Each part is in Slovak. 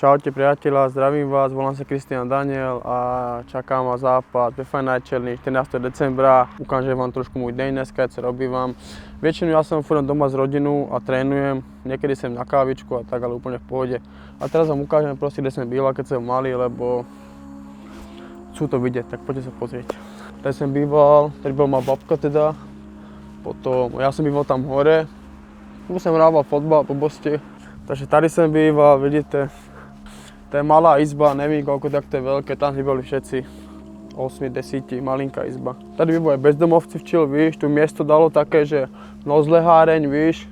Čaute priatelia, zdravím vás, volám sa Kristián Daniel a čakám vás západ ve Fight Night Challenge 14. decembra. Ukážem vám trošku môj deň dneska, čo robím. Väčšinu ja som furt doma s rodinou a trénujem, niekedy som na kávičku a tak, ale úplne v pohode. A teraz vám ukážem proste, kde som býval, keď som malý, lebo chcú to vidieť, tak poďte sa pozrieť. Tady som býval, tady bola moja babka teda, potom ja som býval tam hore, tu som hrával fotbal po Boste. Takže tady som býval, vidíte, to je malá izba, nevím koľko tak to je veľké, tam bývali všetci 8-10, malinká izba. Tady bývajú bezdomovci včil, víš, tu miesto dalo také, že nozleháreň, víš,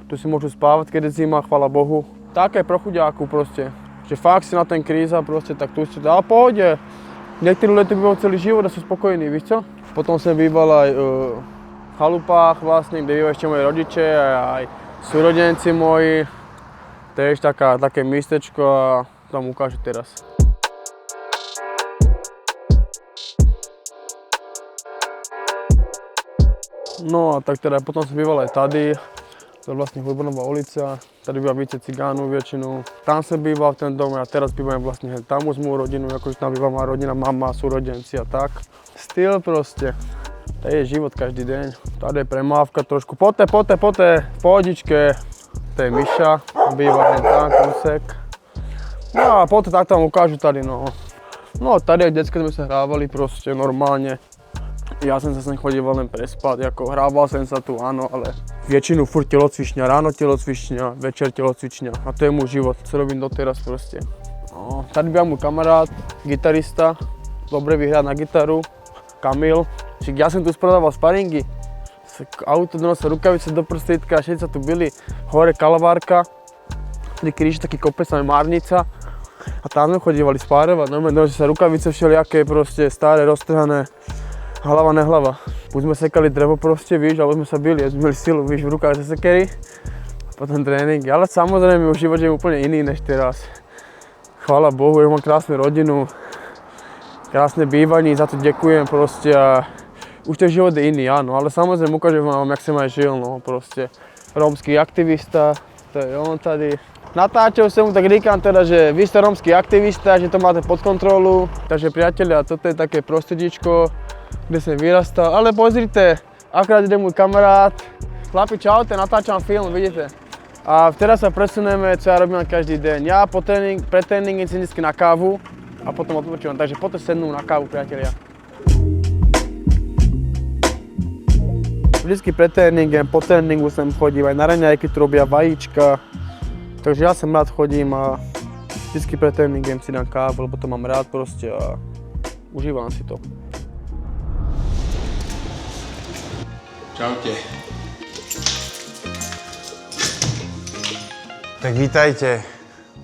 tu si môžu spávať, keď je zima, chvala Bohu. Také pro chuďáku proste, že fakt si na ten kríza proste, tak tu si dal pohode. Niektorí ľudia tu bývajú celý život a sú spokojní, víš čo? Potom som býval aj v chalupách vlastne, kde bývajú ešte moji rodiče, aj súrodenci moji. Tiež také miestečko a tam ukážem teraz. No a tak teda potom som býval aj tady. To je vlastne Hurbanová ulica. Tady býva více cigánov väčšinou. Tam som býval v ten dom a teraz bývam vlastne tam s mojou rodinou, akože tam býva moja rodina, mama, súrodenci a tak. Styl proste. To je život každý deň. Tady je premávka trošku. Poďte, v pohodičke. To je Miša, býva len tam kúsek. No a potom tak tam ukážu tady, no. No tady jak decka sme sa hrávali proste normálne. Ja som sa sem chodíval len prespať, ako hrával som sa tu, áno, ale väčšinu furt telocvičňa, ráno telocvičňa, večer telocvičňa. A to je môj život, čo robím doteraz proste. No, tady býva môj kamarát, gitarista, dobre vyhrá na gitaru, Kamil. Však ja som tu sprodával sparingy. Auto donosa, rukavice do prstítka, všetci sa tu byli, hore Kalvárka, kde kríž taký kopec, tam je Márnica a tam sme chodívali spárovať, normálne sa rukavice všelijaké proste, staré, roztrhané, hlava nehlava. Buď sme sekali drevo proste, víš, alebo sme sa byli, sme mali silu, víš, v rukách sa sekery a potom tréningy, ale samozrejme už život je úplne iný než teraz. Chvála Bohu, ja mám krásnu rodinu, krásne bývanie, za to ďakujem proste a už ten život je iný, áno, ale samozrejme ukážem vám, jak som aj žil, no proste. Rómsky aktivista, to je on tady. Natáčal som mu, tak říkám teda, že vy ste rómsky aktivista, že to máte pod kontrolu. Takže priatelia, toto je také prostredíčko, kde som vyrastal, ale pozrite, akurát ide môj kamarát. Chlapi, čaute, natáčam film, vidíte. A teraz sa presuneme, čo ja robím každý deň. Ja pre tréning idem vždycky na kávu a potom odpočúvam, takže poďte sednú na kávu, priatelia. Vždycky pred tréningem, po tréningu sem chodím, aj na raňajky tu robia vajíčka. Takže ja sem rád chodím a vždycky pred tréningem si dám kávu, lebo to mám rád proste a užívam si to. Čaute. Tak vítajte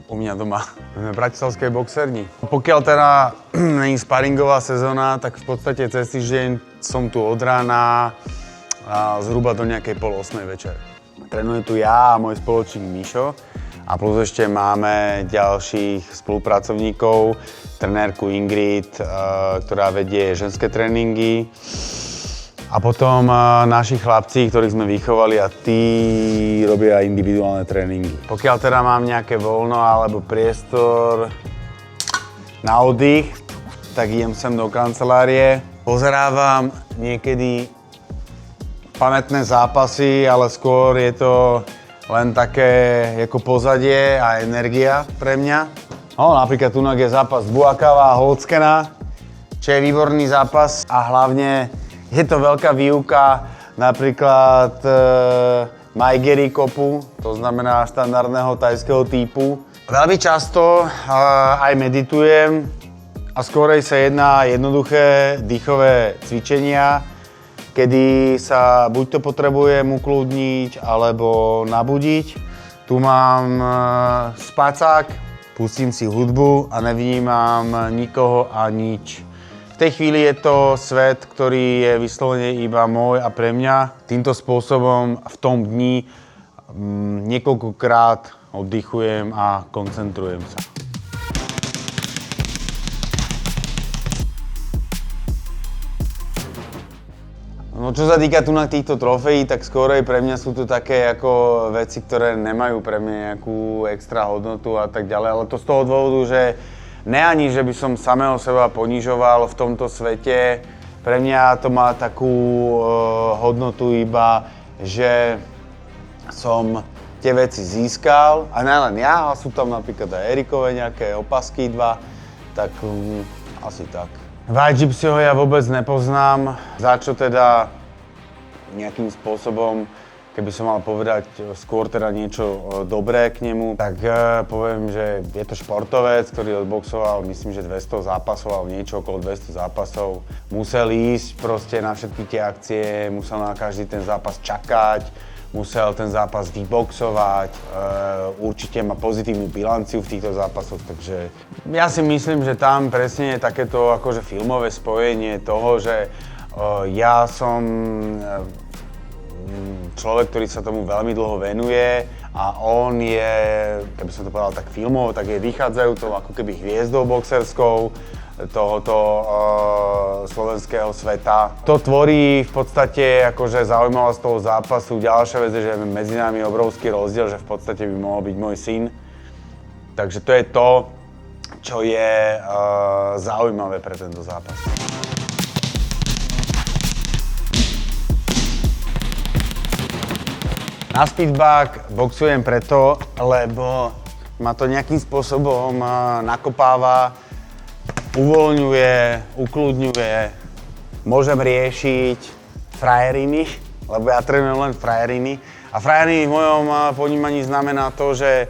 u mňa doma. Sme v bratislavskej boxerni. Pokiaľ teda není sparingová sezóna, tak v podstate cez týždeň som tu od rána a zhruba do nejakej 7:30 večer. Trénujem tu ja a môj spoločník Mišo a plus ešte máme ďalších spolupracovníkov, trenérku Ingrid, ktorá vedie ženské tréningy a potom naši chlapci, ktorých sme vychovali a tí robia individuálne tréningy. Pokiaľ teda mám nejaké voľno alebo priestor na oddych, tak idem sem do kancelárie, pozerávam niekedy pamätné zápasy, ale skôr je to len také ako pozadie a energia pre mňa. No, napríklad tu je zápas Buakava a Holckena, čo je výborný zápas a hlavne je to veľká výuka napríklad Maigeri kopu, to znamená štandardného thajského typu. Veľmi často aj meditujem a skorej sa jedná jednoduché dýchové cvičenia, kedy sa buď to potrebujem ukludniť, alebo nabudiť. Tu mám spacák, pustím si hudbu a nevnímam nikoho a nič. V tej chvíli je to svet, ktorý je vyslovene iba môj a pre mňa. Týmto spôsobom v tom dni niekoľkokrát oddychujem a koncentrujem sa. No čo sa týka tu na týchto trofejí, tak skorej pre mňa sú to také ako veci, ktoré nemajú pre mňa nejakú extra hodnotu a tak ďalej, ale to z toho dôvodu, že ne ani, že by som samého seba ponižoval v tomto svete, pre mňa to má takú hodnotu iba, že som tie veci získal, a nielen ja, ale sú tam napríklad aj Erikové nejaké opasky 2, tak asi tak. White Gypsyho ja vôbec nepoznám, za čo teda nejakým spôsobom, keby som mal povedať skôr teda niečo dobré k nemu, tak poviem, že je to športovec, ktorý odboxoval, myslím, že 200 zápasov alebo niečo okolo 200 zápasov. Musel ísť proste na všetky tie akcie, musel na každý ten zápas čakať, musel ten zápas vyboxovať, určite má pozitívnu bilanciu v týchto zápasoch, takže ja si myslím, že tam presne je takéto akože filmové spojenie toho, že ja som človek, ktorý sa tomu veľmi dlho venuje a on je, keby som to povedal tak filmovo, tak je vychádzajúcou ako keby hviezdou boxerskou tohoto slovenského sveta. To tvorí v podstate akože zaujímavosť toho zápasu. Ďalšia vec je, že medzi nami je obrovský rozdiel, že v podstate by mohol byť môj syn. Takže to je to, čo je zaujímavé pre tento zápas. Na speedbag boxujem preto, lebo ma to nejakým spôsobom nakopáva, uvoľňuje, ukľudňuje, môžem riešiť frajeriny, lebo ja trénujem len frajeriny. A frajeriny v mojom ponímaní znamená to, že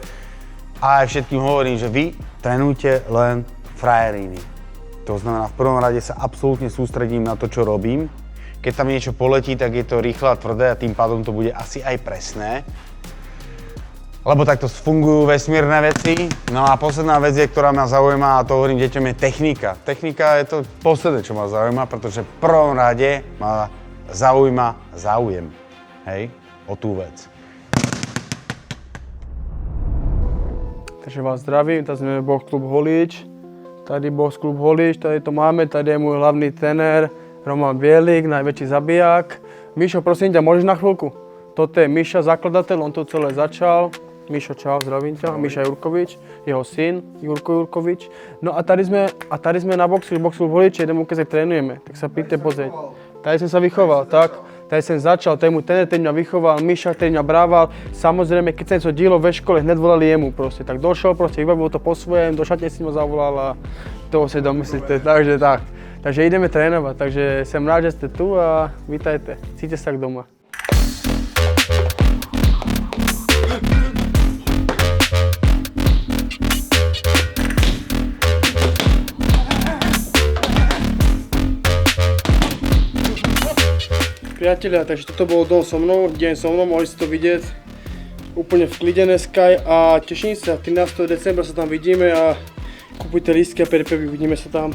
aj všetkým hovorím, že vy trénujte len frajeriny. To znamená, v prvom rade sa absolútne sústredím na to, čo robím. Keď tam niečo poletí, tak je to rýchle a tvrdé a tým pádom to bude asi aj presné. Lebo takto fungujú vesmírne veci. No a posledná vec je, ktorá ma zaujíma, a to hovorím deťom, je technika. Technika je to posledné, čo ma zaujíma, pretože v prvom rade ma zaujíma záujem, hej, o tú vec. Takže vás zdravím, tady sme Box Klub Holíč. Tady Box Klub Holíč, tady to máme, tady je môj hlavný trenér Roman Bielik, najväčší zabiják. Mišo, prosím ťa, môžeš na chvíľku? Toto je Miša, zakladateľ, on to celé začal. Mišo, čau, zdravím ťa. Miša Jurkovič, jeho syn, Jurko Jurkovič. No a tady sme na Box Klub Holíč, jeden ukazek trénujeme, tak sa príďte pozrieť. Tady som sa vychoval, tak? Tady som začal, tady mu ten mňa vychoval, Miša, ten mňa brával. Samozrejme, keď sa niečo dielo ve škole, hned volali jemu proste. Tak došiel proste, vybavil to po svojom, do šatne si ma zavolal a toho si domyslíte, takže tak. Takže ideme trénovať, takže som rád, že ste tu a vítajte. Cíte sa k doma. Priatelia, takže toto bolo dom so mnou, deň so mnou, mohli ste to vidieť. Úplne v klide dneska a teším sa, 13. decembra sa tam vidíme a kupujte lístky a uvidíme sa tam.